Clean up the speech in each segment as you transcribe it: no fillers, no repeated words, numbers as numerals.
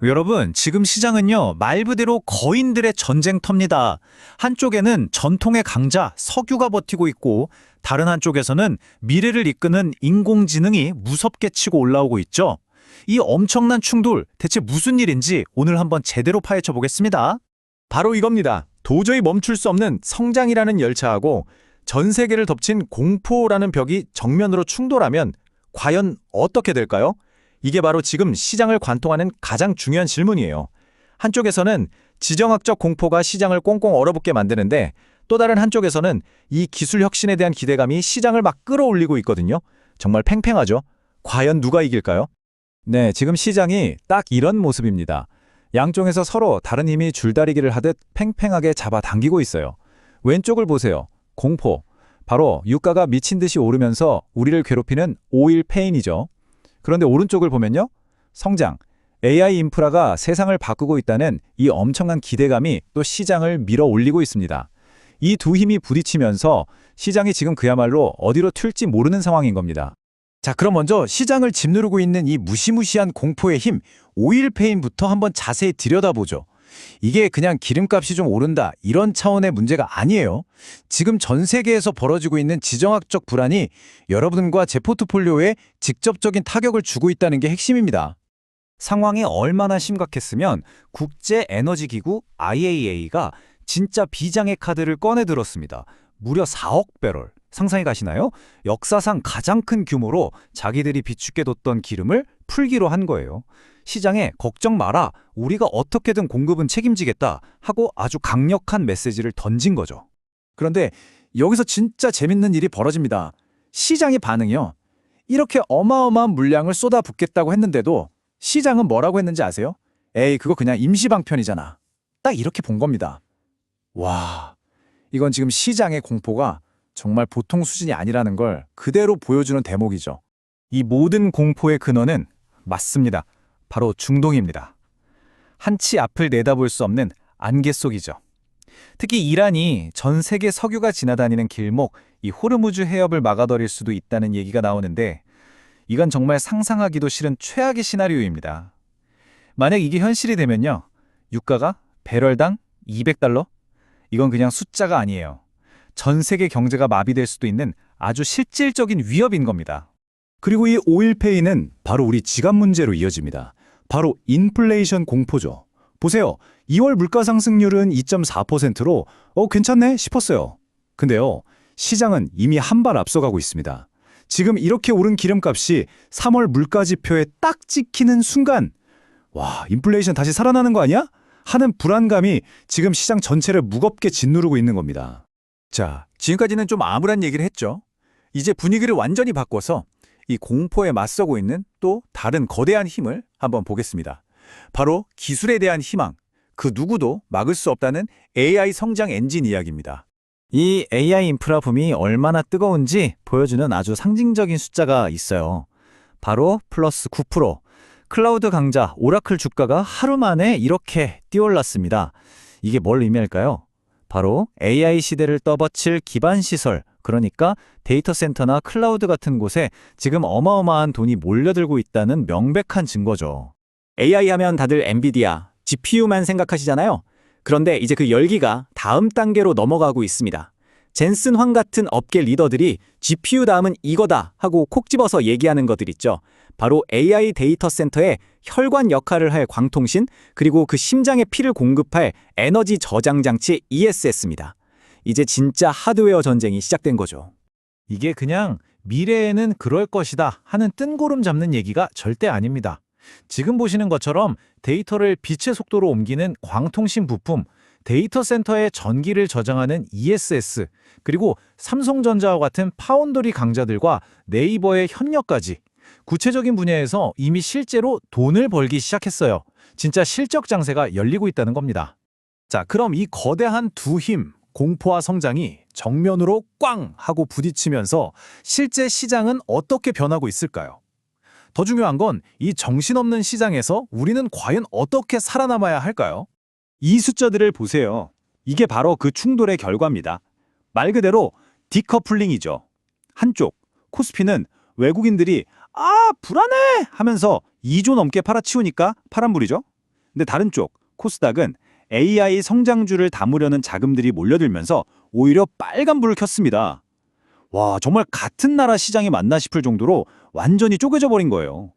여러분, 지금 시장은요, 말 그대로 거인들의 전쟁터입니다. 한쪽에는 전통의 강자, 석유가 버티고 있고, 다른 한쪽에서는 미래를 이끄는 인공지능이 무섭게 치고 올라오고 있죠. 이 엄청난 충돌, 대체 무슨 일인지 오늘 한번 제대로 파헤쳐 보겠습니다. 바로 이겁니다. 도저히 멈출 수 없는 성장이라는 열차하고 전 세계를 덮친 공포라는 벽이 정면으로 충돌하면 과연 어떻게 될까요? 이게 바로 지금 시장을 관통하는 가장 중요한 질문이에요. 한쪽에서는 지정학적 공포가 시장을 꽁꽁 얼어붙게 만드는데 또 다른 한쪽에서는 이 기술 혁신에 대한 기대감이 시장을 막 끌어올리고 있거든요. 정말 팽팽하죠? 과연 누가 이길까요? 네, 지금 시장이 딱 이런 모습입니다. 양쪽에서 서로 다른 힘이 줄다리기를 하듯 팽팽하게 잡아당기고 있어요. 왼쪽을 보세요. 공포. 바로 유가가 미친 듯이 오르면서 우리를 괴롭히는 오일 페인이죠. 그런데 오른쪽을 보면요. 성장. AI 인프라가 세상을 바꾸고 있다는 이 엄청난 기대감이 또 시장을 밀어 올리고 있습니다. 이 두 힘이 부딪히면서 시장이 지금 그야말로 어디로 튈지 모르는 상황인 겁니다. 자, 그럼 먼저 시장을 짓누르고 있는 이 무시무시한 공포의 힘, 오일페인부터 한번 자세히 들여다보죠. 이게 그냥 기름값이 좀 오른다, 이런 차원의 문제가 아니에요. 지금 전 세계에서 벌어지고 있는 지정학적 불안이 여러분과 제 포트폴리오에 직접적인 타격을 주고 있다는 게 핵심입니다. 상황이 얼마나 심각했으면 국제에너지기구 IAEA가 진짜 비장의 카드를 꺼내 들었습니다. 무려 4억 배럴. 상상이 가시나요? 역사상 가장 큰 규모로 자기들이 비축해 뒀던 기름을 풀기로 한 거예요. 시장에 걱정 마라, 우리가 어떻게든 공급은 책임지겠다 하고 아주 강력한 메시지를 던진 거죠. 그런데 여기서 진짜 재밌는 일이 벌어집니다. 시장의 반응이요. 이렇게 어마어마한 물량을 쏟아붓겠다고 했는데도 시장은 뭐라고 했는지 아세요? 에이, 그거 그냥 임시방편이잖아. 딱 이렇게 본 겁니다. 와, 이건 지금 시장의 공포가 정말 보통 수준이 아니라는 걸 그대로 보여주는 대목이죠. 이 모든 공포의 근원은 맞습니다. 바로 중동입니다. 한치 앞을 내다볼 수 없는 안개 속이죠. 특히 이란이 전 세계 석유가 지나다니는 길목, 이 호르무즈 해협을 막아버릴 수도 있다는 얘기가 나오는데 이건 정말 상상하기도 싫은 최악의 시나리오입니다. 만약 이게 현실이 되면요. 유가가 배럴당 200달러? 이건 그냥 숫자가 아니에요. 전 세계 경제가 마비될 수도 있는 아주 실질적인 위협인 겁니다. 그리고 이 오일페이는 바로 우리 지갑 문제로 이어집니다. 바로 인플레이션 공포죠. 보세요. 2월 물가 상승률은 2.4%로 괜찮네 싶었어요. 근데요. 시장은 이미 한 발 앞서가고 있습니다. 지금 이렇게 오른 기름값이 3월 물가 지표에 딱 찍히는 순간 와, 인플레이션 다시 살아나는 거 아니야? 하는 불안감이 지금 시장 전체를 무겁게 짓누르고 있는 겁니다. 자, 지금까지는 좀 암울한 얘기를 했죠. 이제 분위기를 완전히 바꿔서 이 공포에 맞서고 있는 또 다른 거대한 힘을 한번 보겠습니다. 바로 기술에 대한 희망, 그 누구도 막을 수 없다는 AI 성장 엔진 이야기입니다. 이 AI 인프라 붐이 얼마나 뜨거운지 보여주는 아주 상징적인 숫자가 있어요. 바로 플러스 9%. 클라우드 강자 오라클 주가가 하루 만에 이렇게 뛰어올랐습니다. 이게 뭘 의미할까요? 바로 AI 시대를 떠받칠 기반 시설, 그러니까 데이터 센터나 클라우드 같은 곳에 지금 어마어마한 돈이 몰려들고 있다는 명백한 증거죠. AI 하면 다들 엔비디아, GPU만 생각하시잖아요. 그런데 이제 그 열기가 다음 단계로 넘어가고 있습니다. 젠슨 황 같은 업계 리더들이 GPU 다음은 이거다 하고 콕 집어서 얘기하는 것들 있죠. 바로 AI 데이터 센터의 혈관 역할을 할 광통신, 그리고 그 심장의 피를 공급할 에너지 저장 장치 ESS입니다. 이제 진짜 하드웨어 전쟁이 시작된 거죠. 이게 그냥 미래에는 그럴 것이다 하는 뜬구름 잡는 얘기가 절대 아닙니다. 지금 보시는 것처럼 데이터를 빛의 속도로 옮기는 광통신 부품, 데이터 센터의 전기를 저장하는 ESS, 그리고 삼성전자와 같은 파운드리 강자들과 네이버의 협력까지 구체적인 분야에서 이미 실제로 돈을 벌기 시작했어요. 진짜 실적 장세가 열리고 있다는 겁니다. 자, 그럼 이 거대한 두 힘, 공포와 성장이 정면으로 꽝 하고 부딪히면서 실제 시장은 어떻게 변하고 있을까요? 더 중요한 건 이 정신없는 시장에서 우리는 과연 어떻게 살아남아야 할까요? 이 숫자들을 보세요. 이게 바로 그 충돌의 결과입니다. 말 그대로 디커플링이죠. 한쪽, 코스피는 외국인들이 불안해 하면서 2조 넘게 팔아치우니까 파란불이죠. 근데 다른 쪽, 코스닥은 AI 성장주를 담으려는 자금들이 몰려들면서 오히려 빨간불을 켰습니다. 와, 정말 같은 나라 시장이 맞나 싶을 정도로 완전히 쪼개져 버린 거예요.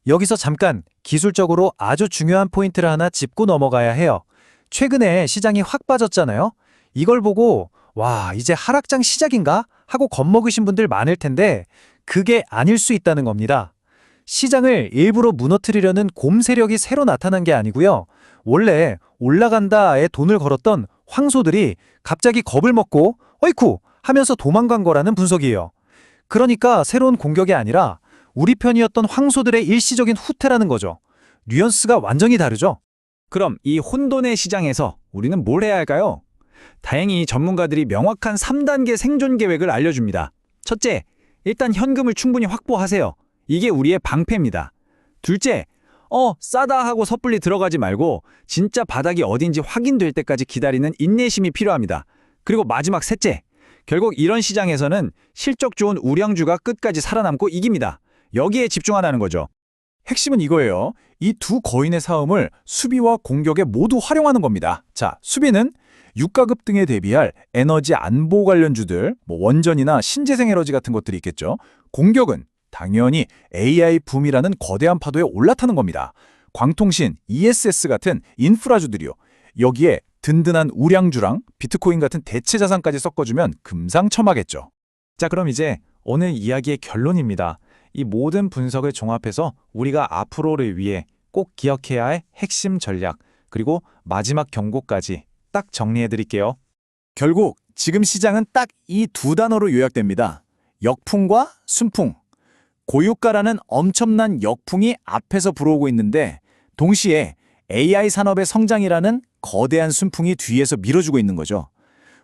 여기서 잠깐 기술적으로 아주 중요한 포인트를 하나 짚고 넘어가야 해요. 최근에 시장이 확 빠졌잖아요. 이걸 보고 와, 이제 하락장 시작인가? 하고 겁먹으신 분들 많을 텐데 그게 아닐 수 있다는 겁니다. 시장을 일부러 무너뜨리려는 곰 세력이 새로 나타난 게 아니고요. 원래 올라간다에 돈을 걸었던 황소들이 갑자기 겁을 먹고 어이쿠 하면서 도망간 거라는 분석이에요. 그러니까 새로운 공격이 아니라 우리 편이었던 황소들의 일시적인 후퇴라는 거죠. 뉘앙스가 완전히 다르죠? 그럼 이 혼돈의 시장에서 우리는 뭘 해야 할까요? 다행히 전문가들이 명확한 3단계 생존 계획을 알려줍니다. 첫째, 일단 현금을 충분히 확보하세요. 이게 우리의 방패입니다. 둘째, 싸다 하고 섣불리 들어가지 말고 진짜 바닥이 어딘지 확인될 때까지 기다리는 인내심이 필요합니다. 그리고 마지막 셋째, 결국 이런 시장에서는 실적 좋은 우량주가 끝까지 살아남고 이깁니다. 여기에 집중하라는 거죠. 핵심은 이거예요. 이 두 거인의 싸움을 수비와 공격에 모두 활용하는 겁니다. 자, 수비는 유가급 등에 대비할 에너지 안보 관련주들, 원전이나 신재생 에너지 같은 것들이 있겠죠. 공격은 당연히 AI 붐이라는 거대한 파도에 올라타는 겁니다. 광통신, ESS 같은 인프라주들이요. 여기에 든든한 우량주랑 비트코인 같은 대체 자산까지 섞어주면 금상첨화겠죠. 자, 그럼 이제 오늘 이야기의 결론입니다. 이 모든 분석을 종합해서 우리가 앞으로를 위해 꼭 기억해야 할 핵심 전략, 그리고 마지막 경고까지 딱 정리해 드릴게요. 결국 지금 시장은 딱 이 두 단어로 요약됩니다. 역풍과 순풍. 고유가라는 엄청난 역풍이 앞에서 불어오고 있는데 동시에 AI 산업의 성장이라는 거대한 순풍이 뒤에서 밀어주고 있는 거죠.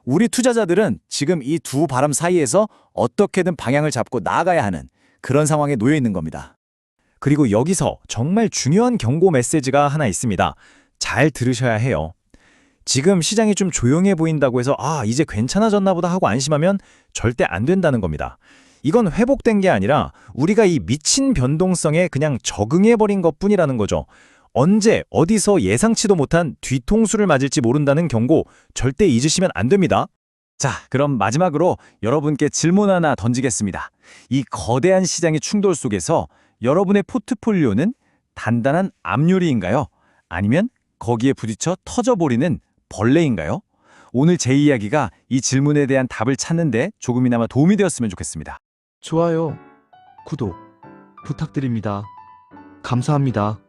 우리 투자자들은 지금 이 두 바람 사이에서 어떻게든 방향을 잡고 나아가야 하는 그런 상황에 놓여 있는 겁니다. 그리고 여기서 정말 중요한 경고 메시지가 하나 있습니다. 잘 들으셔야 해요. 지금 시장이 좀 조용해 보인다고 해서 이제 괜찮아졌나 보다 하고 안심하면 절대 안 된다는 겁니다. 이건 회복된 게 아니라 우리가 이 미친 변동성에 그냥 적응해버린 것뿐이라는 거죠. 언제 어디서 예상치도 못한 뒤통수를 맞을지 모른다는 경고 절대 잊으시면 안 됩니다. 자, 그럼 마지막으로 여러분께 질문 하나 던지겠습니다. 이 거대한 시장의 충돌 속에서 여러분의 포트폴리오는 단단한 암요리인가요? 아니면 거기에 부딪혀 터져버리는 벌레인가요? 오늘 제 이야기가 이 질문에 대한 답을 찾는데 조금이나마 도움이 되었으면 좋겠습니다. 좋아요, 구독 부탁드립니다. 감사합니다.